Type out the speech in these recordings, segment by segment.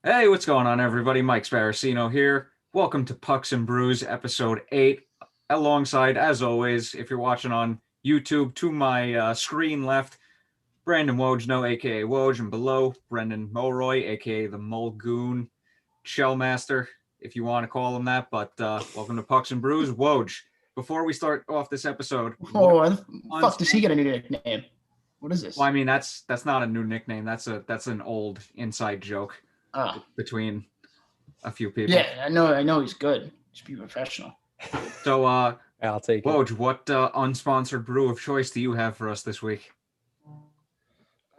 Hey, what's going on, everybody? Mike Sparacino here. Welcome to Pucks and Brews, episode 8. Alongside, as always, if you're watching on YouTube, to my screen left, Brandon Wojno, aka Woj, and below, Brendan Mulroy, aka the Mulgoon Shellmaster, if you want to call him that. But welcome to Pucks and Brews. Woj, before we start off this episode, fuck does he get a new nickname? What is this? Well, I mean, that's not a new nickname. That's an old inside joke between a few people. Yeah, I know he's good. Just be professional. So, I'll take Woj, what unsponsored brew of choice do you have for us this week?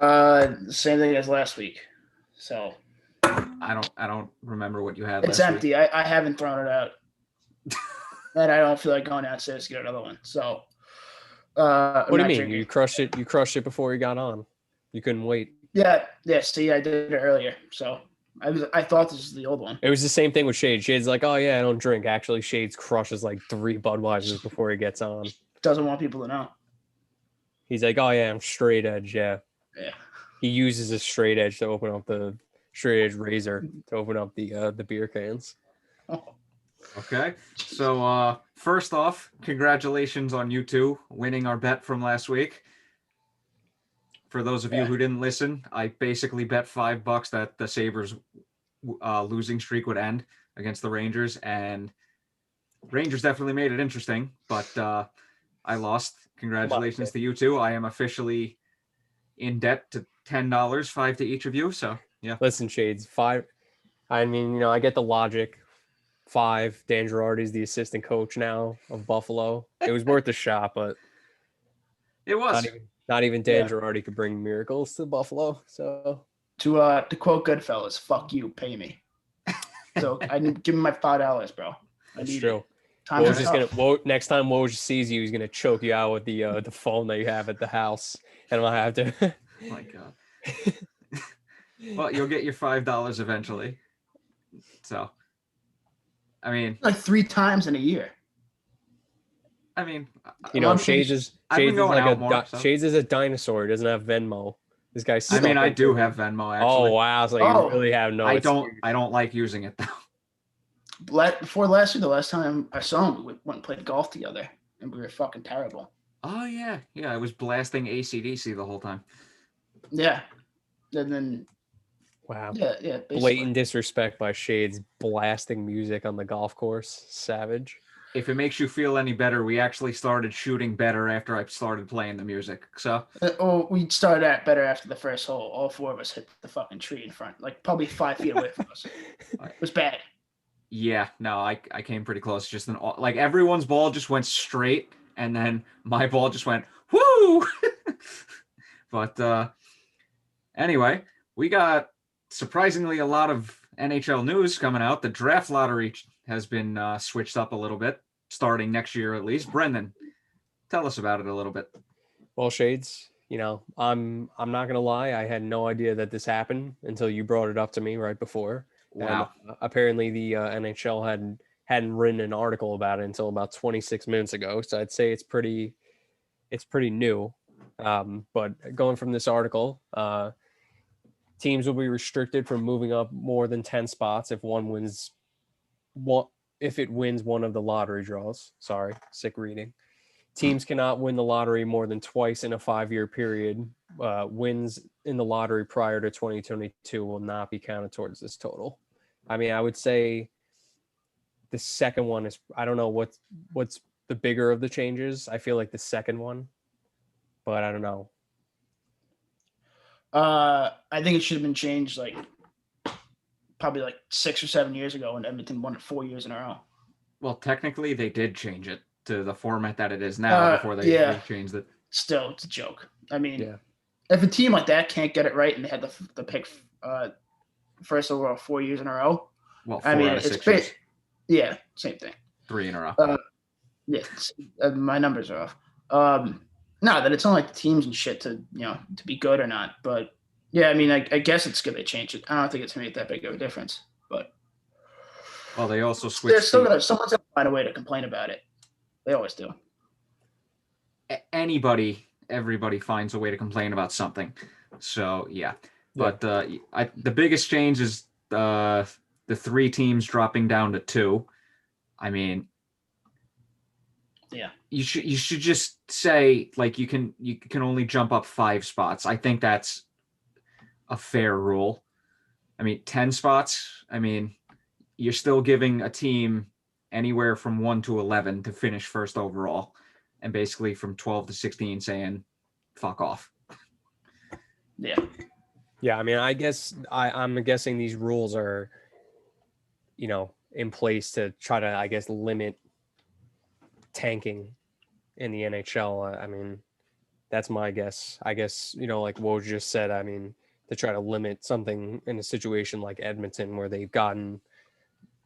Same thing as last week. So I don't remember what you had. It's empty. I haven't thrown it out, and I don't feel like going downstairs to get another one. So, what do you mean? You crushed it. You crushed it before you got on. You couldn't wait. Yeah. See, I did it earlier. So I thought this was the old one. It was the same thing with Shades. Shades like, oh yeah, I don't drink. Actually, Shades crushes like 3 Budweisers before he gets on. Doesn't want people to know. He's like, oh yeah, I'm straight edge. Yeah. Yeah. He uses a straight edge to open up the straight edge razor to open up the beer cans. Oh. Okay. So first off, congratulations on you two winning our bet from last week. For those of you who didn't listen, I basically bet $5 that the Sabres losing streak would end against the Rangers, and Rangers definitely made it interesting, but I lost. Congratulations to you two. I am officially in debt to $10, $5 to each of you. So yeah. Listen, Shades, 5. I mean, I get the logic. 5. Dan Girardi's the assistant coach now of Buffalo. It was worth a shot, but it was not even Dan Girardi could bring miracles to Buffalo. So to quote Goodfellas, "Fuck you, pay me." So I give me my $5, bro. That's true. Next time Woj sees you, he's gonna choke you out with the phone that you have at the house, and I'll have to. Oh my God. Well, you'll get your $5 eventually. So, I mean, like 3 times in a year. I mean, Shades is a dinosaur. He doesn't have Venmo. This guy's. I mean, I do have Venmo actually. Oh wow! So you really have no. I don't like using it though. Before last year, the last time I saw him, we went and played golf together, and we were fucking terrible. Oh yeah. I was blasting AC/DC the whole time. Yeah, and then. Wow. Yeah. Basically. Blatant disrespect by Shades, blasting music on the golf course. Savage. If it makes you feel any better, we actually started shooting better after I started playing the music. So. We started out better after the first hole. All 4 of us hit the fucking tree in front, like probably 5 feet away from us. It was bad. Yeah, no, I came pretty close. Just like everyone's ball just went straight, and then my ball just went whoo. But anyway, we got surprisingly a lot of NHL news coming out. The draft lottery has been switched up a little bit, starting next year at least. Brendan, tell us about it a little bit. Well, Shades, I'm not gonna lie. I had no idea that this happened until you brought it up to me right before. Wow. And, apparently, the NHL hadn't written an article about it until about 26 minutes ago. So I'd say it's pretty new. But going from this article, teams will be restricted from moving up more than 10 spots if it wins one of the lottery draws. Sorry, sick reading. Teams cannot win the lottery more than twice in a 5-year period. Wins in the lottery prior to 2022 will not be counted towards this total. I mean, I would say the second one is, I don't know what's the bigger of the changes. I feel like the second one, but I don't know. I think it should have been changed probably 6 or 7 years ago when Edmonton won it 4 years in a row. Well, technically they did change it to the format that it is now before they changed it. Still, it's a joke. I mean, if a team like that can't get it right and they had the pick first overall 4 years in a row, well, 4 out of 6 years. Yeah, same thing. 3 in a row. My numbers are off. No, that it's not like the teams and shit to be good or not. But yeah, I mean, I guess it's good they changed it. I don't think it's gonna make that big of a difference. But well, they also switched. Someone's gonna find a way to complain about it. They always do. Everybody finds a way to complain about something. So yeah. But the biggest change is the 3 teams dropping down to 2. I mean, yeah, you should just say like you can only jump up 5 spots. I think that's a fair rule. I mean, 10 spots. I mean, you're still giving a team anywhere from 1 to 11 to finish first overall, and basically from 12 to 16 saying, "Fuck off." yeah. Yeah, I mean, I guess I'm guessing these rules are, in place to try to, I guess, limit tanking in the NHL. I mean, that's my guess. I guess, like Woj just said, I mean, to try to limit something in a situation like Edmonton where they've gotten,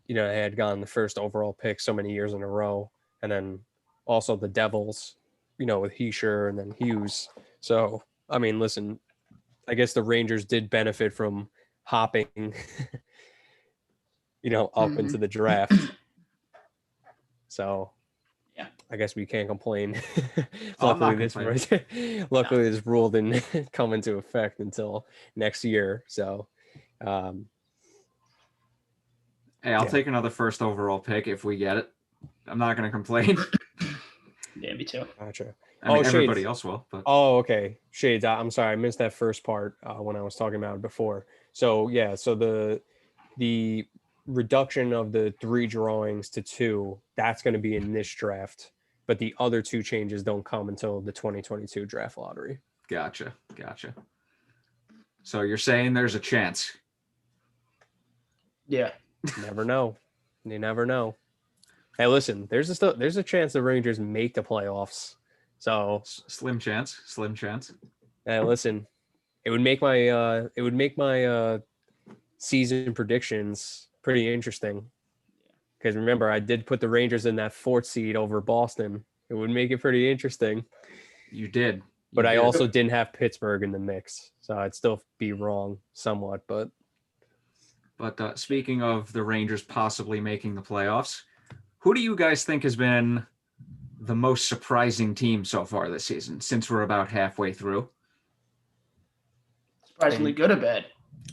they had gotten the first overall pick so many years in a row. And then also the Devils, with Heischer and then Hughes. So, I mean, listen, I guess the Rangers did benefit from hopping, up into the draft. So, yeah, I guess we can't complain. I'm not Luckily, this rule didn't come into effect until next year. So, hey, I'll take another first overall pick if we get it. I'm not going to complain. Yeah, me too. Gotcha. I mean, everybody else will. But Okay. Shades, I'm sorry. I missed that first part when I was talking about it before. So, yeah. So the reduction of the 3 drawings to 2, that's going to be in this draft. But the other 2 changes don't come until the 2022 draft lottery. Gotcha. So you're saying there's a chance? Yeah. Never know. You never know. Hey, listen, there's a chance the Rangers make the playoffs. So slim chance. Hey, listen, it would make my season predictions pretty interesting. Because remember, I did put the Rangers in that 4th seed over Boston. It would make it pretty interesting. You did. But I also didn't have Pittsburgh in the mix. So I'd still be wrong somewhat. But speaking of the Rangers possibly making the playoffs, who do you guys think has been the most surprising team so far this season, since we're about halfway through? Surprisingly good or bad?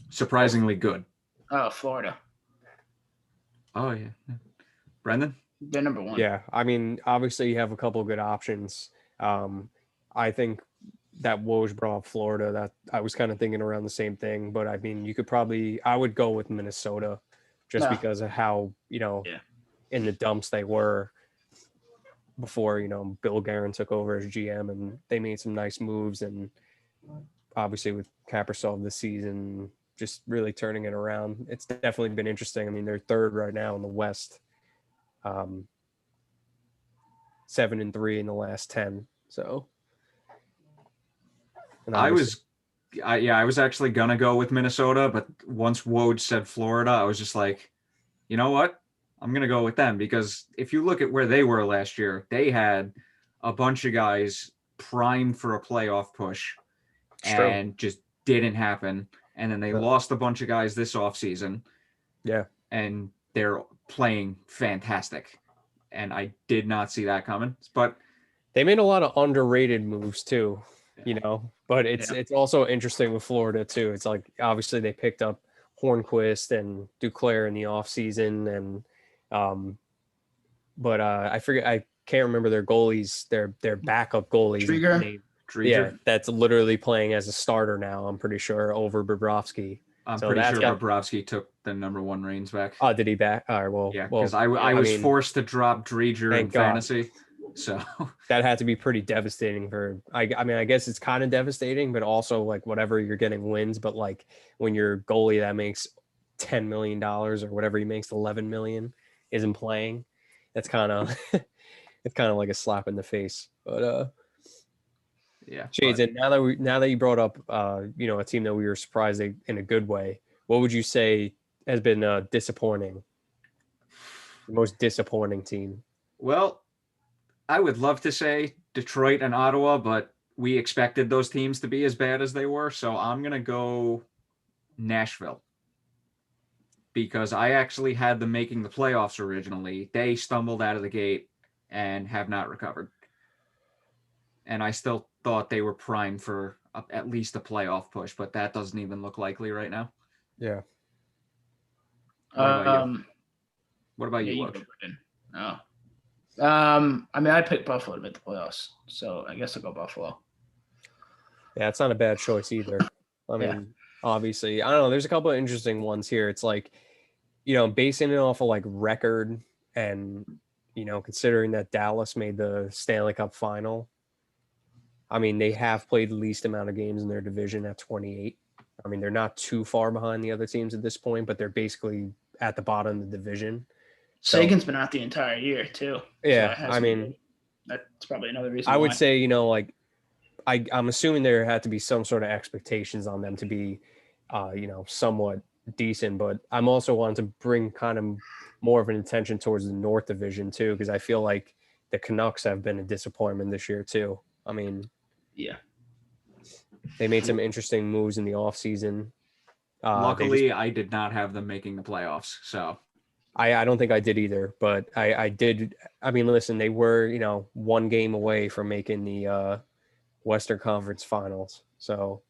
Surprisingly good. Oh, Florida. Oh, yeah. Brendan? They're number 1. Yeah, I mean, obviously you have a couple of good options. I think that Woj brought up Florida. That I was kind of thinking around the same thing, but I mean, I would go with Minnesota just because of how, in the dumps they were before, Bill Guerin took over as GM, and they made some nice moves, and obviously with Kravtsov this season, just really turning it around. It's definitely been interesting. I mean, they're 3rd right now in the West, 7-3 in the last 10. So, I was actually gonna go with Minnesota, but once Woj said Florida, I was just like, you know what? I'm gonna go with them, because if you look at where they were last year, they had a bunch of guys primed for a playoff push, and just didn't happen. And then they lost a bunch of guys this offseason. Yeah. And they're playing fantastic. And I did not see that coming. But they made a lot of underrated moves too, but it's also interesting with Florida too. It's like, obviously they picked up Hornquist and Duclair in the offseason, and but I can't remember their goalies, their backup goalies. Drieger. Yeah, that's literally playing as a starter now, I'm pretty sure, over Bobrovsky. I'm pretty sure Bobrovsky took the number 1 reigns back. Oh, did he back? All right, well. Yeah, because I was forced to drop Drieger in fantasy. So that had to be pretty devastating for, I mean, I guess it's kind of devastating, but also like whatever you're getting wins. But like when your goalie that makes $10 million or whatever he makes, 11 million, isn't playing, that's kind of, it's kind of like a slap in the face. But yeah. Shades, and now that you brought up, a team that we were surprised in a good way, what would you say has been disappointing? The most disappointing team? Well, I would love to say Detroit and Ottawa, but we expected those teams to be as bad as they were. So I'm going to go Nashville, because I actually had them making the playoffs originally. They stumbled out of the gate and have not recovered. and I still thought they were primed for at least a playoff push, but that doesn't even look likely right now. Yeah. What about you? What about Yeah, you, you Woj? go, Brendan. Oh. I mean, I picked Buffalo to make the playoffs, so I guess I'll go Buffalo. Yeah, it's not a bad choice either. I mean, obviously, I don't know. There's a couple of interesting ones here. It's like, basing it off of like record and, considering that Dallas made the Stanley Cup final. I mean, they have played the least amount of games in their division at 28. I mean, they're not too far behind the other teams at this point, but they're basically at the bottom of the division. Sagan's been out the entire year too. Yeah, So I mean, that's probably another reason. I would say, like, I'm assuming there had to be some sort of expectations on them to be, somewhat decent, but I'm also wanting to bring kind of more of an attention towards the North Division too, because I feel like the Canucks have been a disappointment this year too. I mean, yeah, they made some interesting moves in the offseason. Luckily, I did not have them making the playoffs, so I don't think I did either, but I did. I mean, listen, they were, one game away from making the Western Conference Finals. So,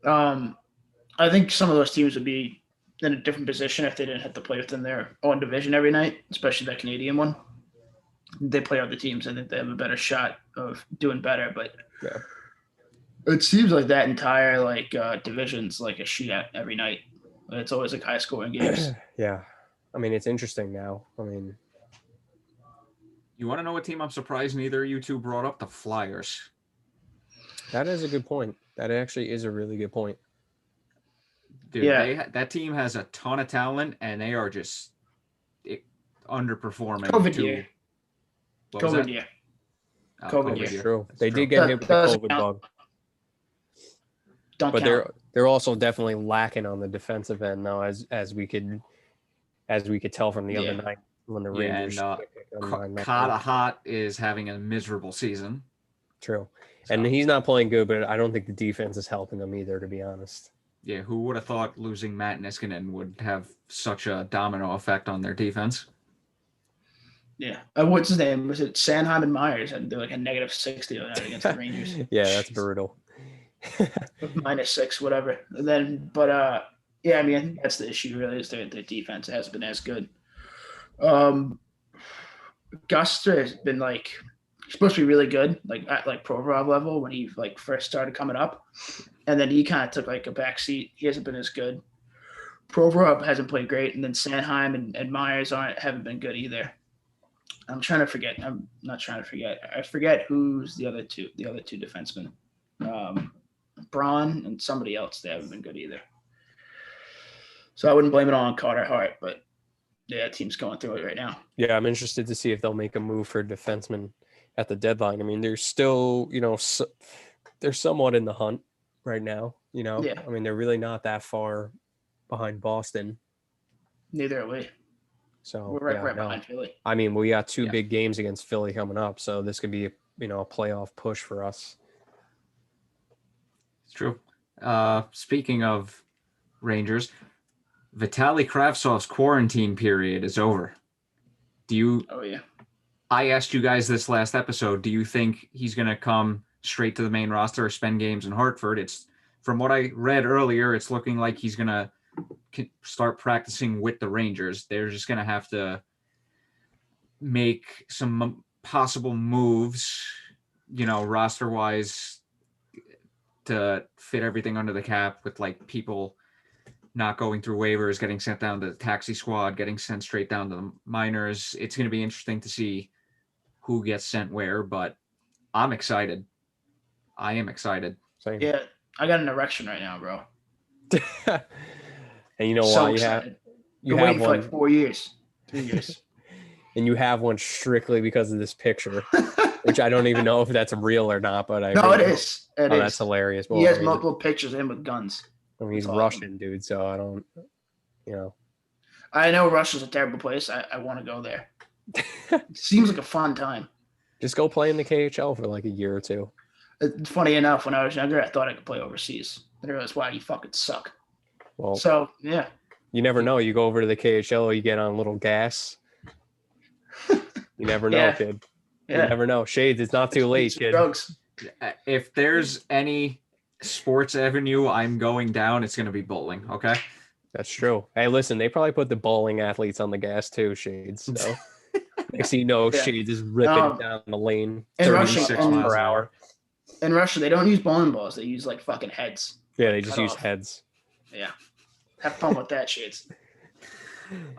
I think some of those teams would be in a different position if they didn't have to play within their own division every night, especially that Canadian one. They play other teams. I think they have a better shot of doing better, but yeah. It seems like that entire division's like a shootout every night. It's always like high scoring games. Yeah. I mean, it's interesting now. I mean, you want to know what team I'm surprised neither of you two brought up? The Flyers. That is a good point. That actually is a really good point. Dude, yeah. That team has a ton of talent, and they are just underperforming. COVID year. COVID year. Oh, COVID year. That's true. They did get hit with the COVID bug. But they're also definitely lacking on the defensive end now, as we could tell from the other night when the Rangers. Carter Hart is having a miserable season. True, and he's not playing good, but I don't think the defense is helping them either, to be honest. Yeah, who would have thought losing Matt Niskanen would have such a domino effect on their defense? Yeah. What's his name? Was it Sanheim and Myers? And they're like a -60 on that against the Rangers. Yeah, that's brutal. -6, whatever. And then, but yeah, I mean, I think that's the issue. Really, is their defense hasn't been as good. Guster has been supposed to be really good, at Provorov level when he first started coming up, and then he kind of took a backseat. He hasn't been as good. Provorov hasn't played great, and then Sanheim and Myers haven't been good either. I'm trying to forget. I'm not trying to forget. I forget who's the other two defensemen. Braun and somebody else. They haven't been good either. So I wouldn't blame it all on Carter Hart, but yeah, team's going through it right now. Yeah, I'm interested to see if they'll make a move for defensemen at the deadline. I mean, they're still, they're somewhat in the hunt right now. Yeah. I mean, they're really not that far behind Boston. Neither are we. So we're right behind Philly. I mean, we got two big games against Philly coming up, so this could be a playoff push for us. It's true. Speaking of Rangers, Vitaly Kravtsov's quarantine period is over. Oh yeah. I asked you guys this last episode. Do you think he's going to come straight to the main roster or spend games in Hartford? It's from what I read earlier. It's looking like he's going to start practicing with the Rangers. They're just going to have to make some possible moves, roster wise, to fit everything under the cap with people not going through waivers, getting sent down to the taxi squad, getting sent straight down to the minors. It's going to be interesting to see who gets sent where, but I'm excited. I am excited. Same. Yeah, I got an erection right now, bro. And you know so why excited. you have waiting one for 4 years, 3 years. And you have one strictly because of this picture, which I don't even know if that's real or not, but No, it is. It is. That's hilarious. He has multiple pictures of him with guns. I mean, he's Russian, dude, so I don't, I know Russia's a terrible place. I want to go there. It seems like a fun time. Just go play in the KHL for a year or two. It's funny enough, when I was younger, I thought I could play overseas. I realized, wow, you fucking suck. Well, so, yeah. You never know. You go over to the KHL, you get on a little gas. You never know, kid. You Yeah. never know. Shades, it's not too late, kid. Drugs. If there's any sports avenue I'm going down, it's going to be bowling. Okay. That's true. Hey, listen, they probably put the bowling athletes on the gas too, Shades. So next thing you know, Yeah. Shades is ripping down the lane, In 36 Russia, miles per hour. In Russia, they don't use bowling balls. They use like fucking heads. Yeah, they just Cut use off. heads. Yeah. Have fun with that, Shades.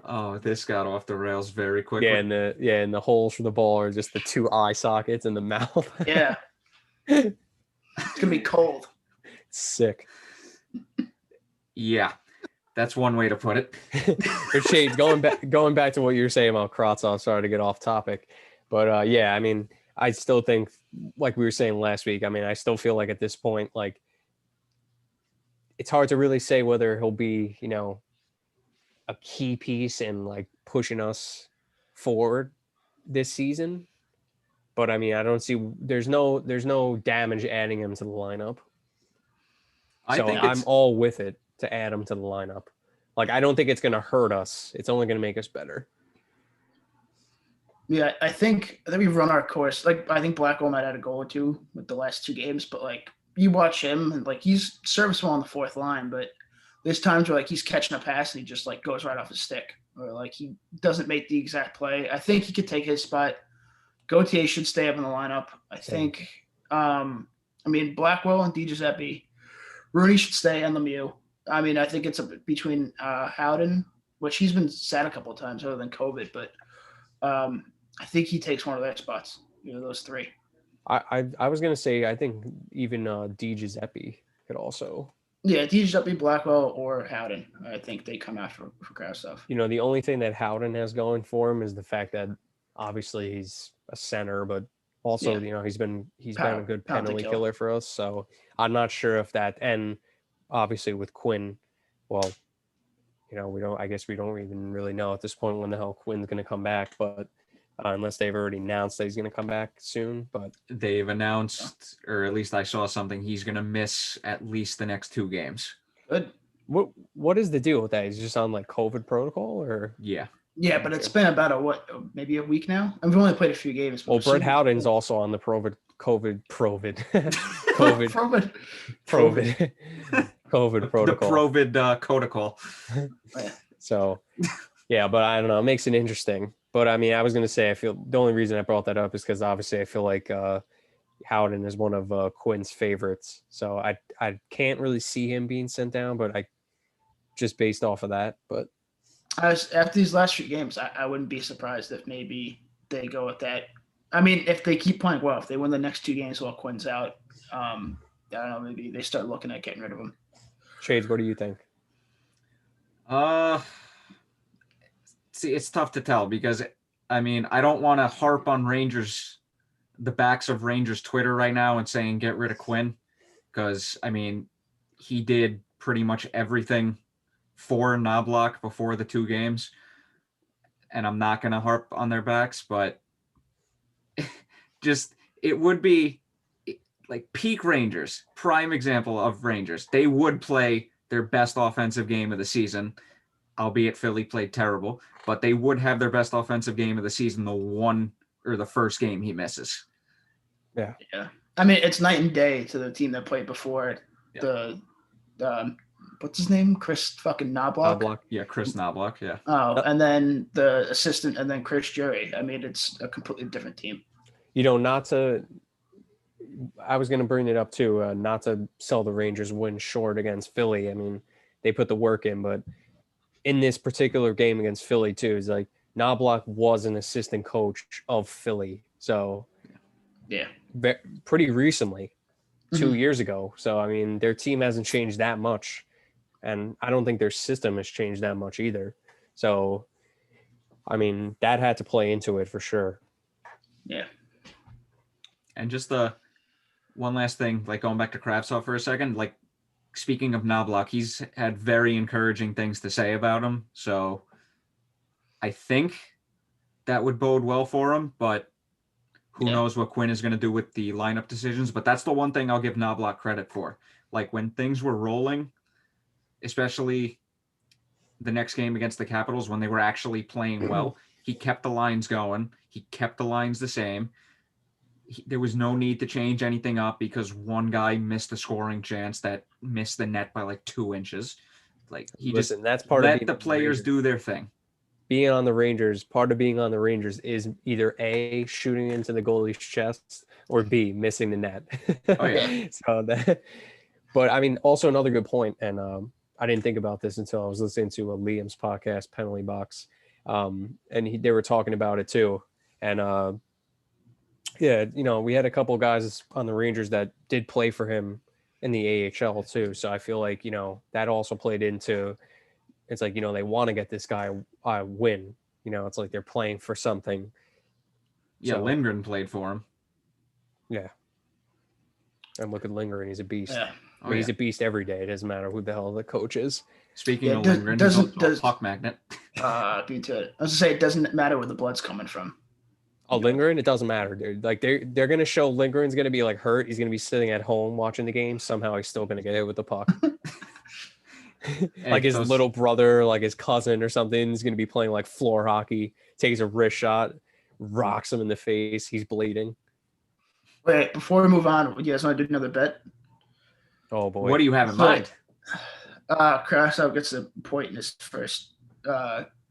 Oh, this got off the rails very quickly. Yeah, and the holes for the ball are just the 2 eye sockets in the mouth. Yeah. It's gonna be cold. Sick. Yeah, that's one way to put it. But Shades, going back to what you were saying about Kravtsov, sorry to get off topic. But yeah, I mean, I still think, like we were saying last week, I mean, I still feel like at this point, like, it's hard to really say whether he'll be, you know, a key piece in like pushing us forward this season. But I mean, I don't see there's no damage adding him to the lineup. I So think I'm all with it to add him to the lineup. Like, I don't think it's going to hurt us. It's only going to make us better. Yeah, I think we've run our course. Like, I think Blackwell might add a goal or two with the last 2 games, but like you watch him and like he's serviceable on the fourth line, but there's times where like he's catching a pass and he just like goes right off his stick, or like he doesn't make the exact play. I think he could take his spot. Gauthier should stay up in the lineup. I think. I mean, Blackwell and DiGiuseppe. Rooney should stay and Lemieux. I mean, I think it's between Howden, which he's been sat a couple of times other than COVID, but I think he takes one of their spots. You know, those 3. I was gonna say, I think even DiGiuseppe could also. Yeah, DiGiuseppe, Blackwell, or Howden. I think they come out for Kravtsov. You know, the only thing that Howden has going for him is the fact that obviously he's a center, but also, you know, he's been a good penalty killer for us. So I'm not sure if that, and obviously with Quinn, well, you know, I guess we don't even really know at this point when the hell Quinn's going to come back, but unless they've already announced that he's going to come back soon. But they've announced, or at least I saw something, he's going to miss at least the next 2 games. Good. What is the deal with that? He's just on like COVID protocol, or? Yeah, but it's been about maybe a week now. I've only played a few games. Well, Brett Howden's also on the COVID protocol. The COVID protocol. So, yeah, but I don't know. It makes it interesting. But I mean, I was going to say, I feel the only reason I brought that up is because obviously I feel like Howden is one of Quinn's favorites. So I can't really see him being sent down, but I just based off of that. But after these last few games, I wouldn't be surprised if maybe they go with that. I mean, if they keep playing well, if they win the next 2 games while Quinn's out, I don't know, maybe they start looking at getting rid of him. Shades, what do you think? See, it's tough to tell because, I mean, I don't want to harp on the backs of Rangers Twitter right now and saying get rid of Quinn, because, I mean, he did pretty much everything for Knoblauch before the 2 games, and I'm not going to harp on their backs, but just it would be like peak Rangers, prime example of Rangers. They would play their best offensive game of the season, albeit Philly played terrible, but they would have their best offensive game of the season the first game he misses. Yeah. I mean, it's night and day to the team that played before. Yeah. What's his name? Kris fucking Knoblauch? Yeah, Kris Knoblauch, yeah. Oh, and then the assistant, and then Chris Jury. I mean, it's a completely different team. You know, I was going to bring it up too, not to sell the Rangers win short against Philly. I mean, they put the work in, but in this particular game against Philly too, is like Knoblauch was an assistant coach of Philly. So yeah, pretty recently, 2 years ago. So, I mean, their team hasn't changed that much, and I don't think their system has changed that much either. So, I mean, that had to play into it for sure. Yeah. And just one last thing, like going back to Kravtsov for a second, like speaking of Knoblauch, he's had very encouraging things to say about him. So I think that would bode well for him, but who knows what Quinn is going to do with the lineup decisions. But that's the one thing I'll give Knoblauch credit for. Like when things were rolling, especially the next game against the Capitals, when they were actually playing well, he kept the lines going. He kept the lines the same. there was no need to change anything up because one guy missed a scoring chance that missed the net by like 2 inches. Like Listen, that's part of let being the on players Rangers. do their thing. Being on the Rangers, part of being on the Rangers is either A, shooting into the goalie's chest, or B, missing the net. Oh, yeah. But I mean, also another good point, and I didn't think about this until I was listening to Liam's podcast, Penalty Box, and they were talking about it too. And yeah, we had a couple of guys on the Rangers that did play for him in the AHL too. So I feel like, that also played into, it's like, they want to get this guy a win. It's like they're playing for something. Yeah, So, Lindgren played for him. Yeah. And look at Lindgren, he's a beast. Yeah. I mean, he's a beast every day. It doesn't matter who the hell the coach is. Speaking of Lindgren, he's also a puck magnet. Due to it. I was gonna say, it doesn't matter where the blood's coming from. Oh, Lindgren, it doesn't matter, dude. Like they're gonna show Lindgren's gonna be like hurt. He's gonna be sitting at home watching the game. Somehow he's still gonna get hit with the puck. Like his little brother, like his cousin or something, is gonna be playing like floor hockey, takes a wrist shot, rocks him in the face. He's bleeding. Wait, before we move on, you guys want to do another bet? Oh boy. What do you have in mind? Kravtsov gets a point in his first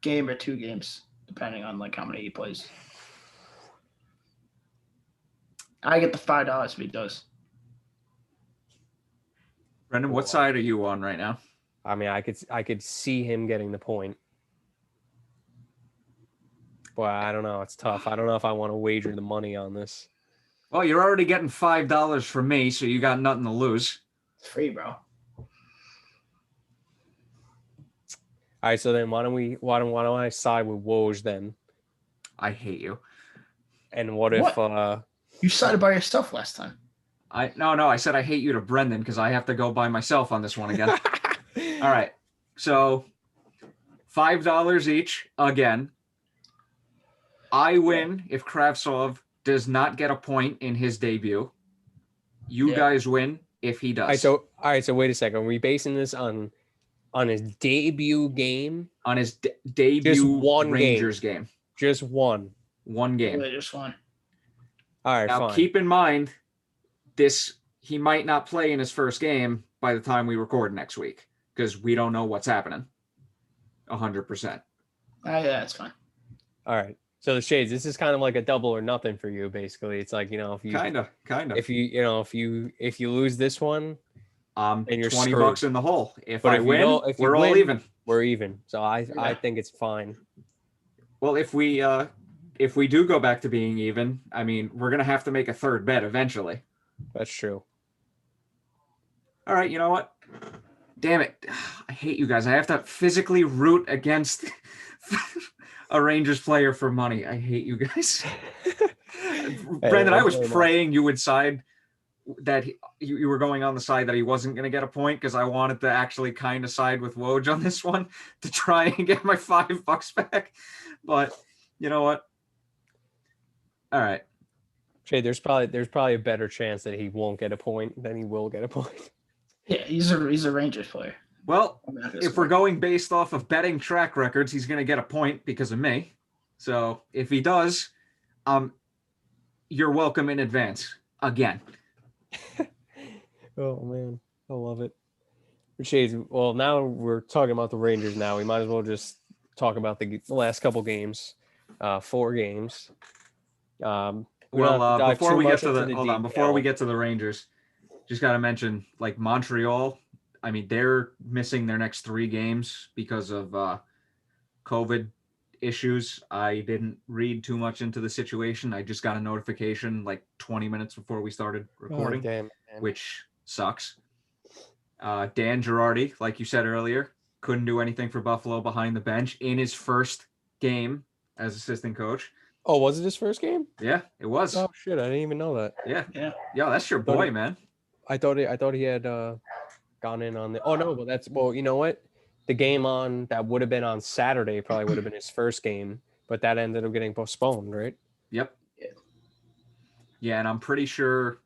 game or 2 games, depending on like how many he plays. I get the $5 if he does. Brendan, what side are you on right now? I mean, I could see him getting the point. Boy, I don't know. It's tough. I don't know if I want to wager the money on this. Well, you're already getting $5 from me, so you got nothing to lose. It's free, bro. All right, so then why don't I side with Woj then? I hate you. And what if You sided by yourself last time. No, I said I hate you to Brendan because I have to go by myself on this one again. All right. So $5 each again. I win if Kravtsov does not get a point in his debut. You guys win if he does. All right, so wait a second. Are we basing this on his debut game? On his debut Just one Rangers game. Just one. One game. Yeah, just one. All right, Now fine. keep in mind he might not play in his first game by the time we record next week because we don't know what's happening 100%. Yeah, that's fine. All right. So the Shades, this is kind of like a double or nothing for you, basically. It's like, if you kind of if you lose this one, and you're $20 screwed. in the hole. If But I if you win, don't- if you we're all win- even. we're even. So I think it's fine. Well, if we do go back to being even, I mean, we're gonna have to make a third bet eventually. That's true. All right, you know what? Damn it. I hate you guys. I have to physically root against a Rangers player for money. I hate you guys. Brendan, I was praying you would side that you were going on the side that he wasn't going to get a point because I wanted to actually kind of side with Woj on this one to try and get my $5 back. But you know what? All right. Jay, there's probably a better chance that he won't get a point than he will get a point. Yeah, he's a Rangers player. Well, if we're going based off of betting track records, he's going to get a point because of me. So if he does, you're welcome in advance again. Oh man, I love it. Shades. Well, now we're talking about the Rangers. Now we might as well just talk about the last couple games, 4 games. Before we get to the Rangers, just got to mention like Montreal. I mean, they're missing their next 3 games because of COVID issues. I didn't read too much into the situation. I just got a notification like 20 minutes before we started recording, which sucks. Dan Girardi, like you said earlier, couldn't do anything for Buffalo behind the bench in his first game as assistant coach. Oh, was it his first game? Yeah, it was. Oh shit, I didn't even know that. Yeah. That's your boy, man. I thought he had gone in on the. Oh no, well you know what? The game that would have been on Saturday probably would have been his first game, but that ended up getting postponed, right? Yep. Yeah, and I'm pretty sure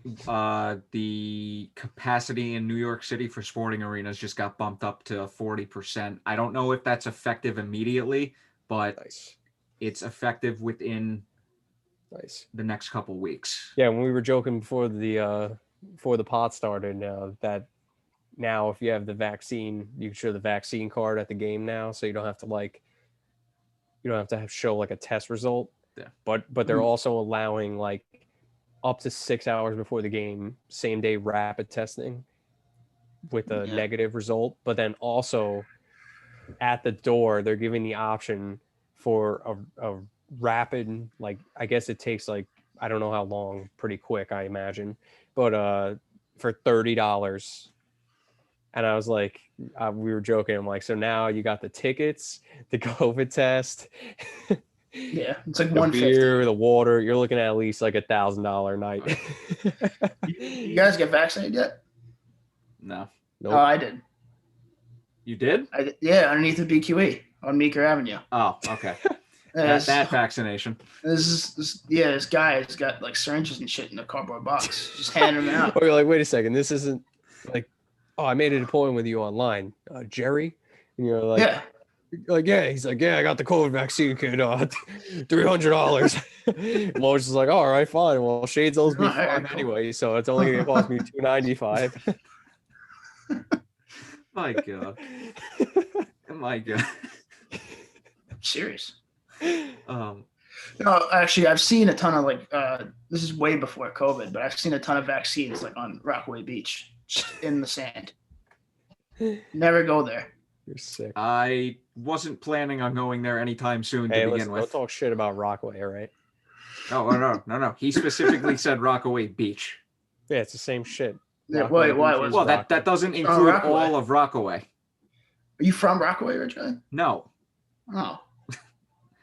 the capacity in New York City for sporting arenas just got bumped up to 40%. I don't know if that's effective immediately, but Nice. It's effective within Nice. the next couple weeks. Yeah, when we were joking before the pod started, that now if you have the vaccine, you can show the vaccine card at the game now, so you don't have to show like a test result. Yeah. But they're also allowing like up to 6 hours before the game, same day rapid testing with a negative result. But then also at the door, they're giving the option for a rapid, like I guess it takes like, I don't know how long, pretty quick, I imagine, but for $30. And I was like, we were joking. I'm like, so now you got the tickets, the COVID test, Yeah, it's like the $150. beer, the water. You're looking at least like $1,000 night. You guys get vaccinated yet? No. Nope. Oh, I did. You did? Yeah, underneath the BQE on Meeker Avenue. Oh, okay. Uh, that vaccination. this guy has got like syringes and shit in a cardboard box, just handing them out. Or you're like, wait a second, this isn't like, oh, I made an appointment with you online, Jerry, and you're like, Yeah. Like, yeah, he's like, yeah, I got the COVID vaccine kit, $300. Woj is like, all right, fine. Well, Shades owes me $5 anyway, so it's only gonna cost me $295. My God. My God. I'm serious. Um, No, actually, I've seen a ton of like this is way before COVID, but I've seen a ton of vaccines like on Rockaway Beach, just in the sand. Never go there. You're sick. I wasn't planning on going there anytime soon Hey, to listen, begin with. don't talk shit about Rockaway, all right? No. He specifically said Rockaway Beach. Yeah, it's the same shit. Yeah, Rockaway why? Beach is Well, Rockaway. that doesn't Oh, include Rockaway. all of Rockaway. Are you from Rockaway originally? No. Oh,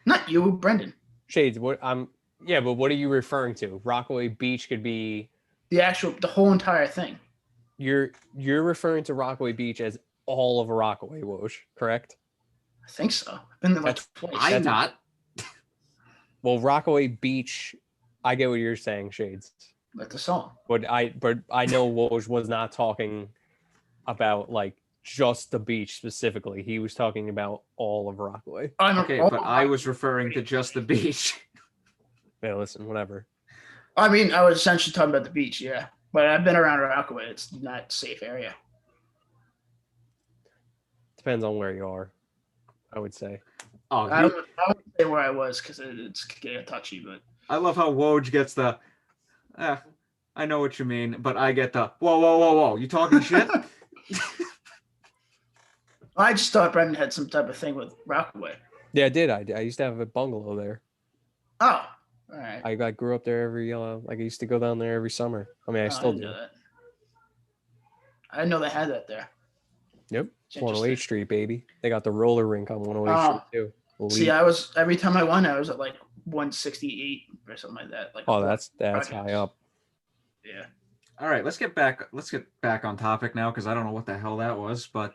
not you, Brendan. Shades, but what are you referring to? Rockaway Beach could be The whole entire thing. you're referring to Rockaway Beach as all of Rockaway, Woj, correct? I think so. I've been there like That's- twice. I'm not. Well, Rockaway Beach, I get what you're saying, Shades. Like the song. But I know Woj was not talking about like just the beach specifically. He was talking about all of Rockaway. Okay, but I was referring to just the beach. Yeah, listen, whatever. I mean, I was essentially talking about the beach, yeah. But I've been around Rockaway. It's not a safe area. Depends on where you are, I would say. Oh, I wouldn't say where I was because it's getting touchy, but I love how Woj gets the, I know what you mean, but I get the, whoa, you talking shit? I just thought Brendan had some type of thing with Rockaway. Yeah, I did. I used to have a bungalow there. Oh, all right. I grew up there every like I used to go down there every summer. I mean, I still didn't do. know that. I didn't know they had that there. Yep. It's 108 interesting. Street, baby. They got the roller rink on 108 Oh. Street too. See, every time I went, I was at like 168 or something like that. Like, Oh, that's projects. high up. Yeah. All right, let's get back on topic now because I don't know what the hell that was. But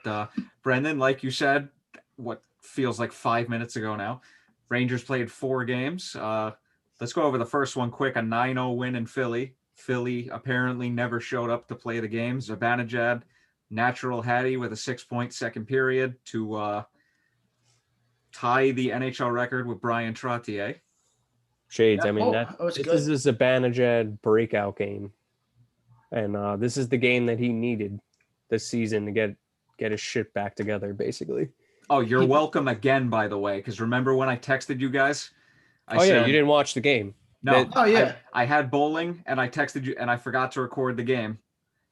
Brendan, like you said, what feels like 5 minutes ago now, Rangers played 4 games. Let's go over the first one quick, a 9-0 win in Philly. Philly apparently never showed up to play the game. Zibanejad, natural Hattie with a 6-point second period to tie the NHL record with Brian Trottier. Shades. Yeah, I mean, was this good. is a Zibanejad breakout game. And this is the game that he needed this season to get his shit back together, basically. Oh, you're welcome again, by the way, because remember when I texted you guys? I Yeah, you didn't watch the game. No. Oh, yeah. I had bowling, and I texted you, and I forgot to record the game.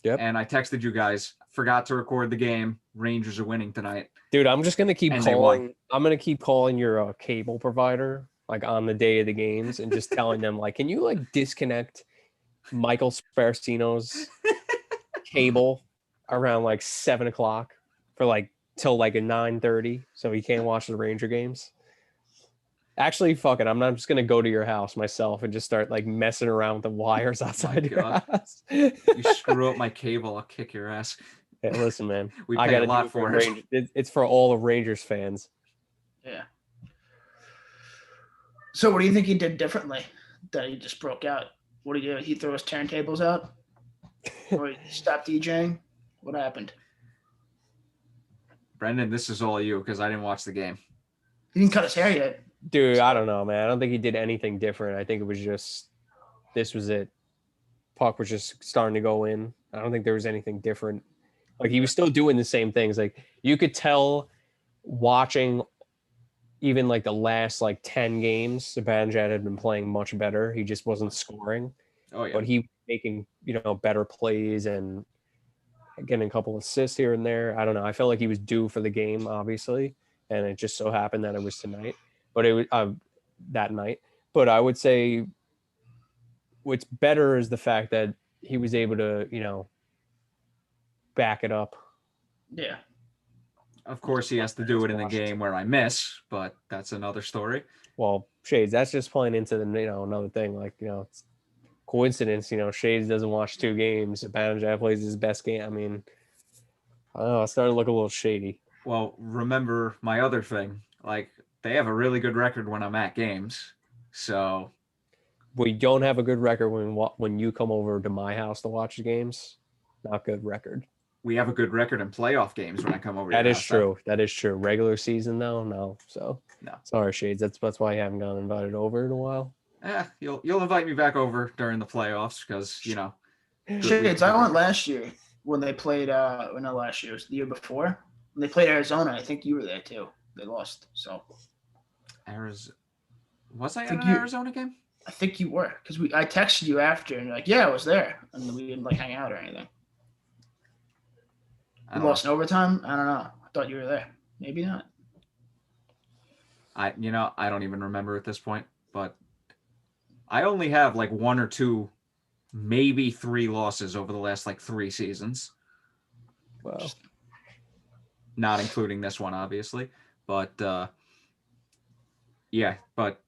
Yep. And I texted you guys, forgot to record the game. Rangers are winning tonight. Dude, I'm just gonna keep And they calling. I'm gonna keep calling your cable provider like on the day of the games and just telling them like, can you like disconnect Michael Sparacino's cable around like 7 o'clock for like till like a 9:30 so he can't watch the Ranger games. Actually, fuck it. I'm not just gonna go to your house myself and just start like messing around with the wires outside your God. house. You screw up my cable, I'll kick your ass. Hey, listen, man. We I pay got a lot for it. It's for all of Rangers fans. Yeah. So what do you think he did differently that he just broke out? What did he do? He threw his turntables out? Or he stopped DJing? What happened? Brendan, this is all you because I didn't watch the game. He didn't cut his hair yet. Dude, I don't know, man. I don't think he did anything different. I think it was just this was it. Puck was just starting to go in. I don't think there was anything different. Like he was still doing the same things. Like you could tell watching even like the last like 10 games, Zibanejad had been playing much better. He just wasn't scoring. Oh yeah. But he was making, better plays and getting a couple assists here and there. I don't know. I felt like he was due for the game, obviously. And it just so happened that it was tonight. But it was that night. But I would say what's better is the fact that he was able to, back it up. Yeah. Of course, he has to do it in a game where I miss, but that's another story. Well, Shades, that's just playing into the, another thing. Like, it's coincidence, Shades doesn't watch 2 games. Zibanejad plays his best game. I mean, I don't know. It's starting to look a little shady. Well, remember my other thing. Like, they have a really good record when I'm at games. So we don't have a good record when you come over to my house to watch the games. Not good record. We have a good record in playoff games when I come over. That is true. That is true. Regular season though, no. So no. Sorry, Shades. That's why you haven't gotten invited over in a while. You'll invite me back over during the playoffs because Shades, I went last year when they played. Well, not last year. It was the year before when they played Arizona. I think you were there too. They lost. So Arizona. Was I at an Arizona game? I think you were because I texted you after and you're like, yeah, I was there, and we didn't like hang out or anything. We lost in overtime. I don't know. I thought you were there. Maybe not. I don't even remember at this point, but I only have like 1 or 2, maybe 3 losses over the last like 3 seasons. Wow. Not including this one, obviously, but yeah. But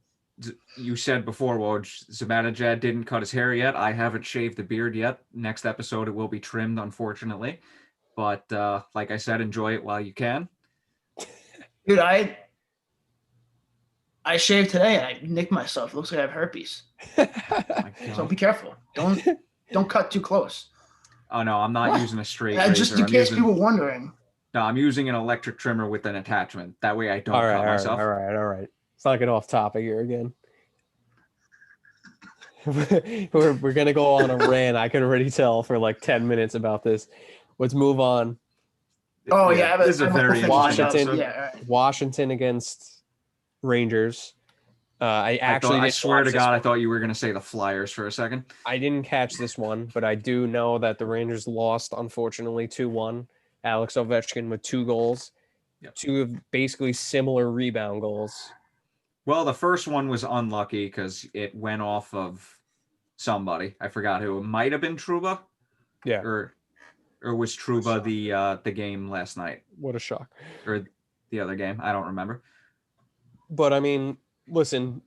you said before, Woj, Zibanejad didn't cut his hair yet. I haven't shaved the beard yet. Next episode, it will be trimmed, unfortunately. But like I said, enjoy it while you can. Dude, I shaved today and I nicked myself. It looks like I have herpes. So be careful. Don't cut too close. Oh no, I'm not using a straight razor. Just in case people wondering. No, I'm using an electric trimmer with an attachment. That way I don't cut myself. All right. Let's not get off topic here again. we're gonna go on a rant. I can already tell for like 10 minutes about this. Let's move on. Oh yeah, this is a very Washington. Yeah, right. Washington against Rangers. I swear to God, I thought you were going to say the Flyers for a second. I didn't catch this one, but I do know that the Rangers lost, unfortunately, 2-1. Alex Ovechkin with 2 goals, 2 of basically similar rebound goals. Well, the first one was unlucky because it went off of somebody. I forgot who. It might have been Trouba. Yeah. Or was Trouba the game last night? What a shock. Or the other game. I don't remember. But, I mean, listen,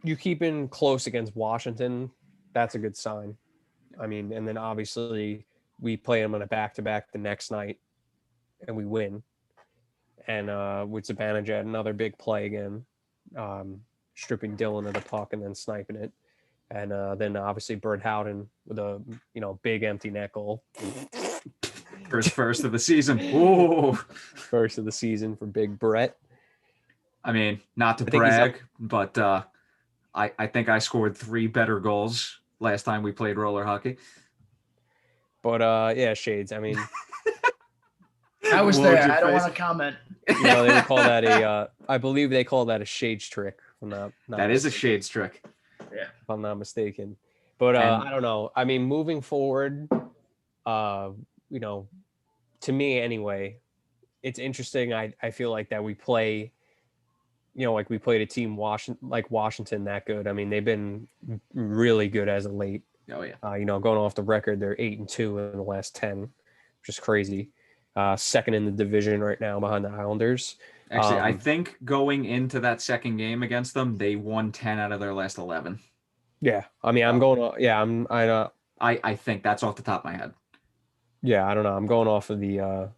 you keep in close against Washington, that's a good sign. I mean, and then obviously we play them on a back-to-back the next night, and we win. And with Zibanejad, another big play again, stripping Dylan of the puck and then sniping it. And then obviously Bert Howden with a big empty net goal. First of the season. Ooh. First of the season for Big Brett. I mean, not to brag, but I think I scored 3 better goals last time we played roller hockey. But yeah, Shades. I mean, I was there. I don't want to comment. They would call that I believe they call that a Shades trick. That is a Shades trick. Yeah, if I'm not mistaken. But I don't know. I mean, moving forward, to me anyway, it's interesting. I feel like that we play. Like we played a team Washington that good. I mean, they've been really good as of late. Oh yeah. Going off the record, they're 8-2 in the last 10, which is crazy. Second in the division right now behind the Islanders. Actually, I think going into that second game against them, they won 10 out of their last 11. Yeah, I mean, I'm going. Yeah, I think that's off the top of my head. Yeah, I don't know. I'm going off of the.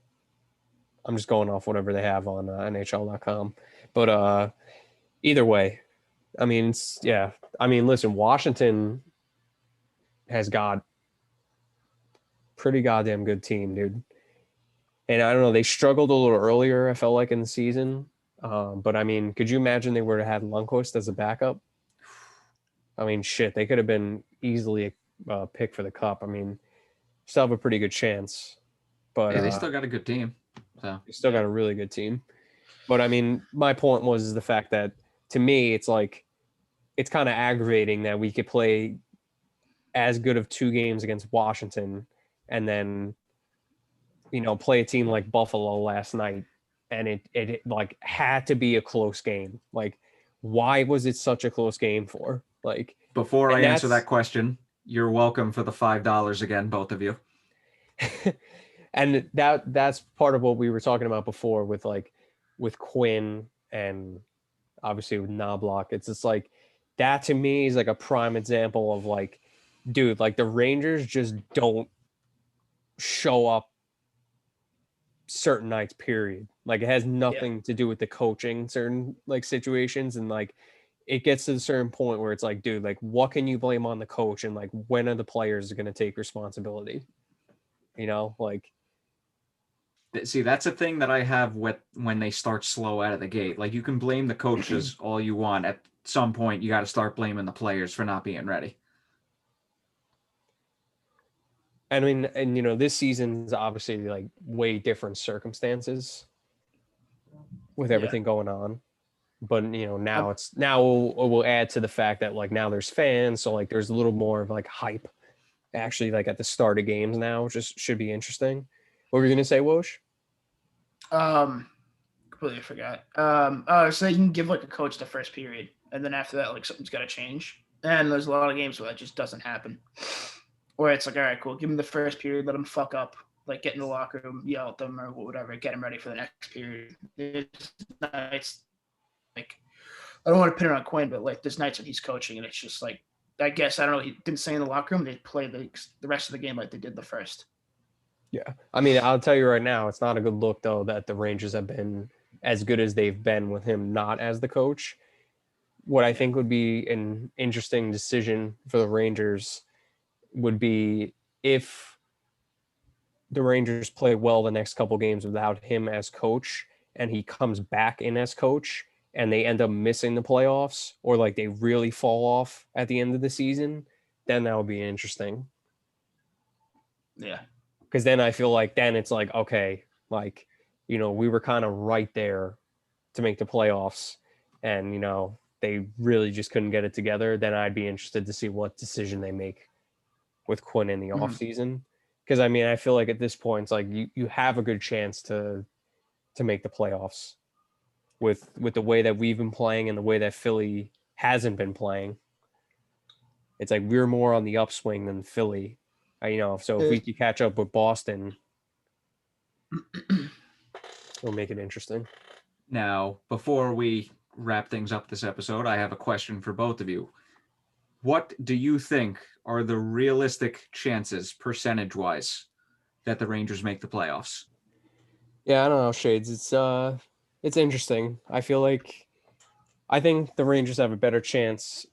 I'm just going off whatever they have on NHL.com. But either way, I mean, listen, Washington has got pretty goddamn good team, dude. And I don't know, they struggled a little earlier, I felt like, in the season. But I mean, could you imagine they were to have Lundqvist as a backup? I mean, shit, they could have been easily a pick for the cup. I mean, still have a pretty good chance, but Hey, they still got a good team. So they still got a really good team. But I mean, my point was the fact that to me, it's like it's kind of aggravating that we could play as good of 2 games against Washington and then, play a team like Buffalo last night. And it like had to be a close game. Like, why was it such a close game for? Like, before I answer that question, you're welcome for the $5 again, both of you. And that's part of what we were talking about before with Quinn and obviously with Knoblauch. It's just like that to me is like a prime example of like, dude, like the Rangers just don't show up certain nights, period. Like it has nothing to do with the coaching in certain like situations, and like it gets to a certain point where it's like, dude, like what can you blame on the coach, and like when are the players going to take responsibility? Like, see, that's a thing that I have with when they start slow out of the gate. Like you can blame the coaches all you want. At some point, you got to start blaming the players for not being ready. I mean, and this season's obviously like way different circumstances with everything going on. But now it will add to the fact that like now there's fans, so like there's a little more of like hype actually like at the start of games now, which should be interesting. What were you gonna say, Woj? Completely forgot. So you can give like a coach the first period, and then after that, like something's got to change. And there's a lot of games where that just doesn't happen. Where it's like, all right, cool, give them the first period, let them fuck up, like get in the locker room, yell at them or whatever, get them ready for the next period. It's like, I don't want to pin it on Quinn, but like there's nights when he's coaching and it's just like, I guess, I don't know, he didn't say in the locker room, they play the rest of the game like they did the first. Yeah. I mean, I'll tell you right now, it's not a good look though that the Rangers have been as good as they've been with him not as the coach. What I think would be an interesting decision for the Rangers would be if the Rangers play well the next couple games without him as coach and he comes back in as coach and they end up missing the playoffs or like they really fall off at the end of the season, then that would be interesting. Yeah. Because then I feel like then it's like, okay, like, we were kind of right there to make the playoffs and, they really just couldn't get it together. Then I'd be interested to see what decision they make with Quinn in the off season. Because I mean, I feel like at this point, it's like you have a good chance to make the playoffs with the way that we've been playing and the way that Philly hasn't been playing. It's like we're more on the upswing than Philly. So if we could catch up with Boston, it'll make it interesting. Now, before we wrap things up this episode, I have a question for both of you. What do you think are the realistic chances, percentage-wise, that the Rangers make the playoffs? Yeah, I don't know, Shades. It's interesting. I think the Rangers have a better chance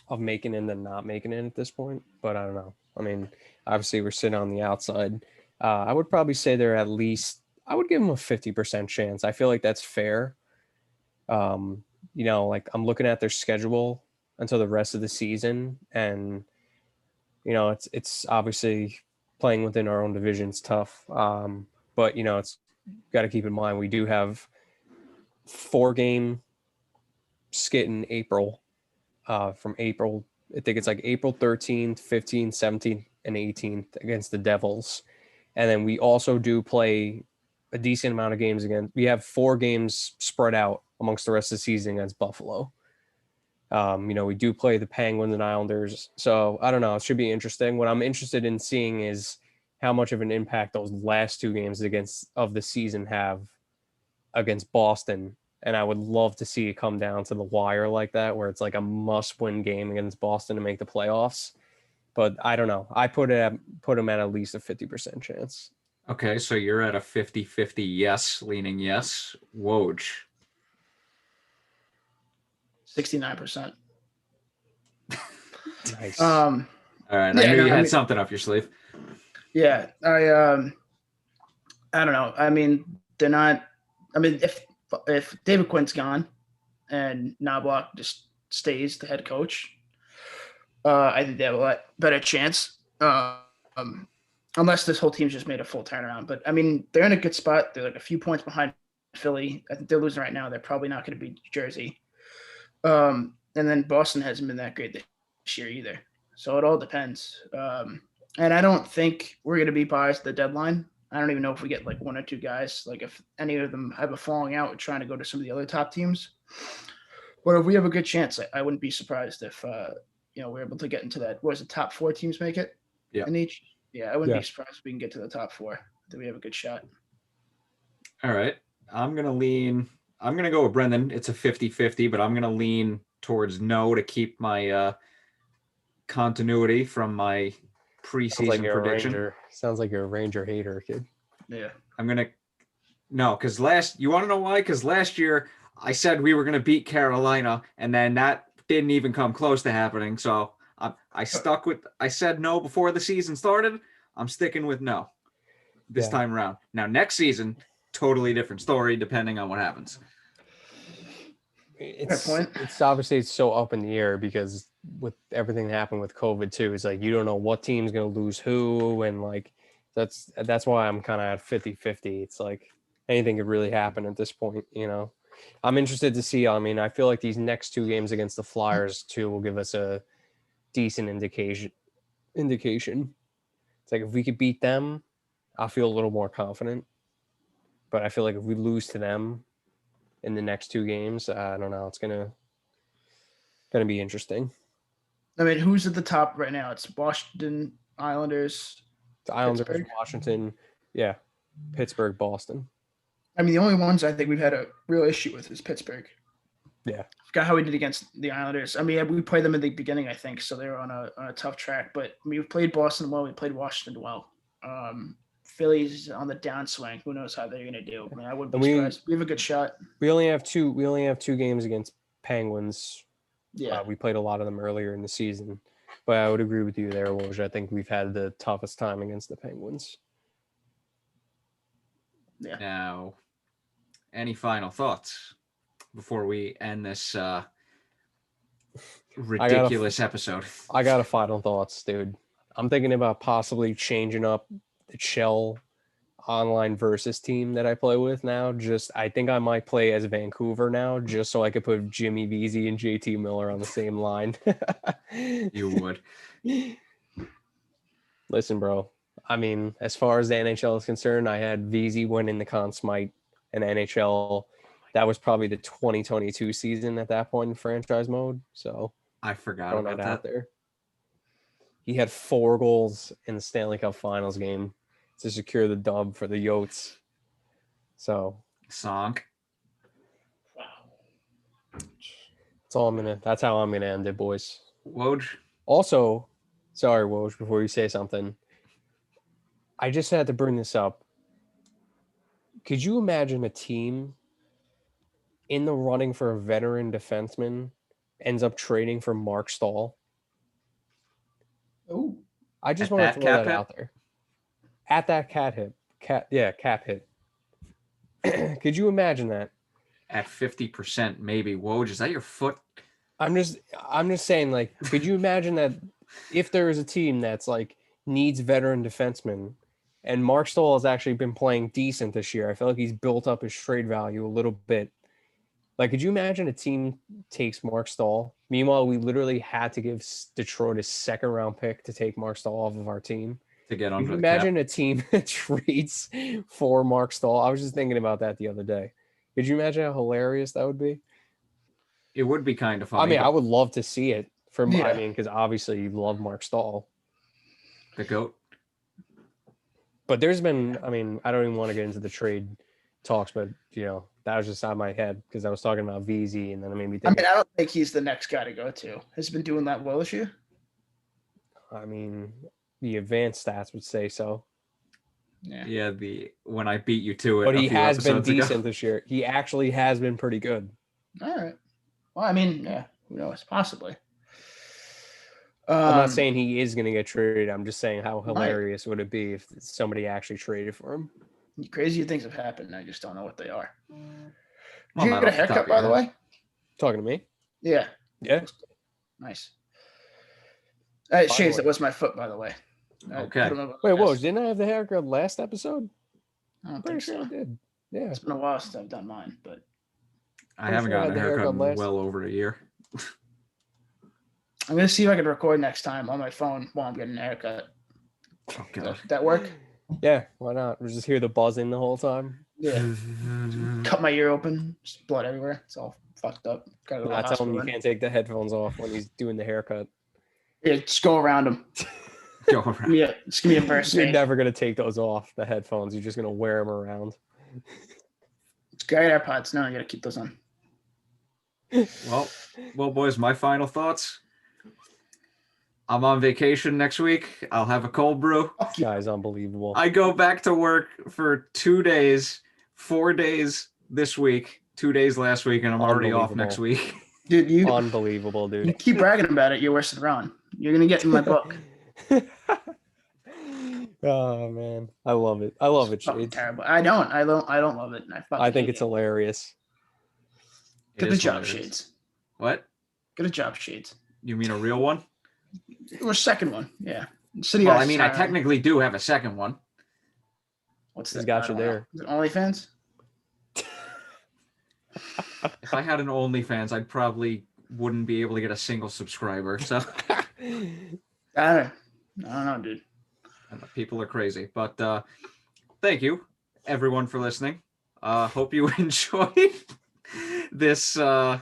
of making it than not making it at this point, but I don't know. I mean, obviously we're sitting on the outside. I would probably say they're at least, I would give them a 50% chance. I feel like that's fair. Like I'm looking at their schedule until the rest of the season, and it's obviously playing within our own division is tough. But it's got to keep in mind we do have 4-game skit in April. From April, I think it's like April 13th, 15th, 17th, and 18th against the Devils. And then we also do play a decent amount of games again. We have 4 games spread out amongst the rest of the season against Buffalo. We do play the Penguins and Islanders. So I don't know. It should be interesting. What I'm interested in seeing is how much of an impact those last 2 games of the season have against Boston. And I would love to see it come down to the wire like that, where it's like a must-win game against Boston to make the playoffs. But I don't know. I put them at least a 50% chance. Okay, so you're at a 50-50 yes, leaning yes. Woj. 69%. Nice. All right, I knew you had something up your sleeve. Yeah, I don't know. I mean, they're not. I mean, if if David Quinn's gone and Knoblauch just stays the head coach, I think they have a lot better chance. Unless this whole team's just made a full turnaround. But I mean, they're in a good spot. They're like a few points behind Philly. I think they're losing right now. They're probably not going to beat Jersey. And then Boston hasn't been that great this year either. So it all depends. And I don't think we're going to be biased at the deadline. I don't even know if we get like one or two guys, like if any of them have a falling out with trying to go to some of the other top teams. But if we have a good chance, I wouldn't be surprised if we're able to get into that. What is it, top 4 teams make it? Yeah. In each? Yeah, I wouldn't be surprised if we can get to the top 4. That we have a good shot. All right. I'm going to go with Brendan. It's a 50-50, but I'm going to lean towards no to keep my continuity from my preseason prediction. Sounds like you're a Ranger hater, kid. Yeah. Because you want to know why? Because last year I said we were going to beat Carolina, and then that didn't even come close to happening. So I said no before the season started. I'm sticking with no this time around. Now, next season, totally different story depending on what happens. It's obviously it's so up in the air because with everything that happened with COVID too, it's like you don't know what team's going to lose who, and like that's why I'm kind of at 50-50. It's like anything could really happen at this point, you know. I'm interested to see. I mean, I feel like these next 2 games against the Flyers too will give us a decent indication. It's like if we could beat them, I'll feel a little more confident. But I feel like if we lose to them in the next 2 games, I don't know. It's gonna be interesting. I mean, who's at the top right now? It's Washington, Islanders. The Islanders, Pittsburgh. Washington, yeah, Pittsburgh, Boston. I mean, the only ones I think we've had a real issue with is Pittsburgh. Yeah. Forgot how we did against the Islanders. I mean, we played them in the beginning, I think, so they were on a tough track. But I mean, we played Boston well. We played Washington well. Philly's on the downswing. Who knows how they're going to do? I mean, I wouldn't be surprised. We have a good shot. We only have 2 games against Penguins. Yeah. We played a lot of them earlier in the season. But I would agree with you there, Woj. I think we've had the toughest time against the Penguins. Yeah. Now, any final thoughts before we end this ridiculous episode? I got a final thoughts, dude. I'm thinking about possibly changing up the Shell online versus team that I play with now. I think I might play as Vancouver now, just so I could put Jimmy Vesey and JT Miller on the same line. You would. Listen, bro. I mean, as far as the NHL is concerned, I had Vesey winning the Conn Smythe and NHL. That was probably the 2022 season at that point in franchise mode. So I forgot about that. Out there. He had 4 goals in the Stanley Cup Finals game to secure the dub for the Yotes. So Sonk. That's how I'm gonna end it, boys. Woj. Also, sorry, Woj, before you say something, I just had to bring this up. Could you imagine a team in the running for a veteran defenseman ends up trading for Mark Stahl? Oh, I just want to throw that out there. At that cap hit. Could you imagine that? At 50%, maybe. Woj, is that your foot? I'm just saying, like, could you imagine that if there is a team that's like needs veteran defensemen, and Mark Stahl has actually been playing decent this year? I feel like he's built up his trade value a little bit. Like, could you imagine a team takes Mark Stahl? Meanwhile, we literally had to give Detroit a 2nd-round pick to take Mark Stahl off of our team. To get on. Could you imagine a team that trades for Mark Stahl? I was just thinking about that the other day. Could you imagine how hilarious that would be? It would be kind of funny. I mean, I would love to see it. Because obviously you love Mark Stahl. The GOAT. But there's been, I mean, I don't even want to get into the trade talks, but, you know, that was just out of my head because I was talking about VZ, and then it made me think. I mean, I don't think he's the next guy to go to. Has he been doing that well this year? I mean, the advanced stats would say so. Yeah, when I beat you to it. But he has been decent ago. this year. He actually has been pretty good. All right. Well, I mean, yeah, who knows? Possibly. I'm not saying he is going to get traded. I'm just saying how hilarious would it be if somebody actually traded for him? Crazy things have happened. I just don't know what they are. Did you not get a off the top haircut, of by your the head. way? Talking to me? Yeah. Yeah. Nice. the Shades, way. that was my foot, by the way. I Okay. put 'em up on Wait, the whoa, desk. didn't I have the haircut last episode? I don't Pretty think sure so. I did. Yeah. It's been a while since I've done mine, but I Pretty haven't sure I gotten had a the haircut haircut in last- well over a year. I'm gonna see if I can record next time on my phone while I'm getting a haircut. Oh, God. That work? Yeah, why not? We'll just hear the buzzing the whole time. Yeah. Cut my ear open, just blood everywhere. It's all fucked up. Gotta go to the I tell him hospital you then. can't take the headphones off when he's doing the haircut. Yeah, just go around him. Go around. Yeah, just give me a burst. You're never gonna take those off, the headphones. You're just gonna wear them around. It's great AirPods. No, you gotta keep those on. Well, boys, my final thoughts. I'm on vacation next week. I'll have a cold brew. This guy's unbelievable. I go back to work for 2 days, 4 days this week, 2 days last week, and I'm already off next week. Dude, you Unbelievable, you dude. keep bragging about it, you're worse than Ron. You're gonna get in my book. Oh man, I love it. I love it, Fucking Shades. terrible. I don't love it. I think it's a hilarious. good It is job, hilarious. Shades. What? Good job, Shades. You mean a real one? Or second one, yeah. City Well, Guys I mean, is I hiring. technically do have a second one. What's He's that? got I you don't know. there. Is it OnlyFans? If I had an OnlyFans, I'd probably wouldn't be able to get a single subscriber. So I don't know, dude. people are crazy. But thank you, everyone, for listening. Hope you enjoyed this. I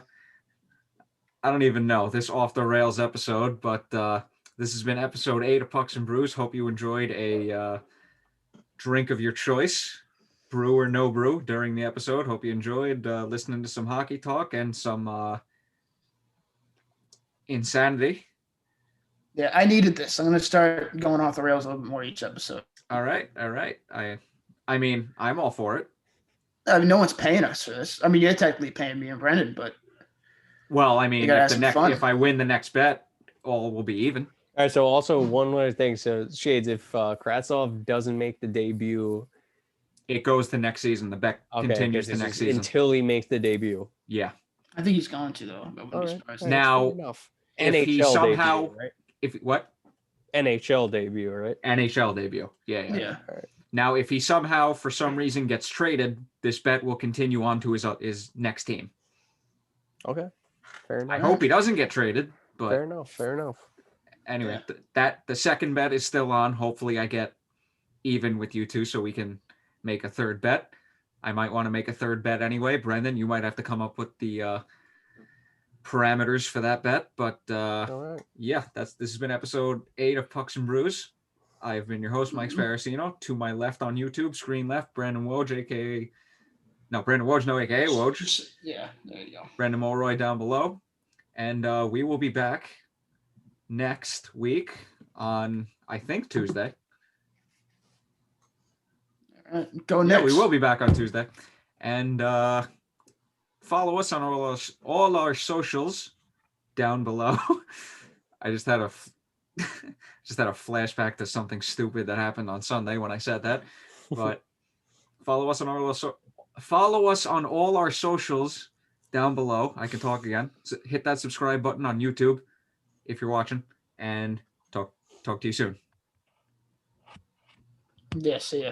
don't even know this off the rails episode, but this has been episode 8 of Pucks and Brews. Hope you enjoyed a drink of your choice, brew or no brew, during the episode. Hope you enjoyed listening to some hockey talk and some insanity. Yeah, I needed this. I'm gonna start going off the rails a little bit more each episode. All right. I mean, I'm all for it. I mean, no one's paying us for this. I mean, you're technically paying me and Brendan, but Well, I mean, You gotta have if some fun. if I win the next bet, all will be even. All right. So also one other thing. So Shades, if Kravtsov doesn't make the debut, It goes to next season. The bet continues to this next is season. until he makes the debut. Yeah. I think he's going to though. I wouldn't All be right. surprised. All right, Now, fair enough. if he NHL somehow- debut, right? If what? NHL debut, right? NHL debut. Yeah. Yeah. Now, if he somehow, for some reason, gets traded, this bet will continue on to his next team. Okay. Fair enough. I hope he doesn't get traded, but Fair enough. Fair enough. anyway, the second bet is still on. Hopefully, I get even with you two, so we can make a third bet. I might want to make a third bet anyway. Brendan, you might have to come up with the parameters for that bet. But All right. yeah, this has been episode 8 of Pucks and Brews. I've been your host, Mike Sparacino. To my left on YouTube, screen left, Brandon Woj, aka Brandon Woj, no aka Woj. Yeah, there you go. Brendan Mulroy down below. And we will be back next week on, I think, Tuesday. All right, go next. Yeah, we will be back on Tuesday. And follow us on all our socials down below. I just had a flashback to something stupid that happened on Sunday when I said that. But follow us on all our socials down below. I can talk again. So hit that subscribe button on YouTube if you're watching, and talk to you soon. Yeah, see ya.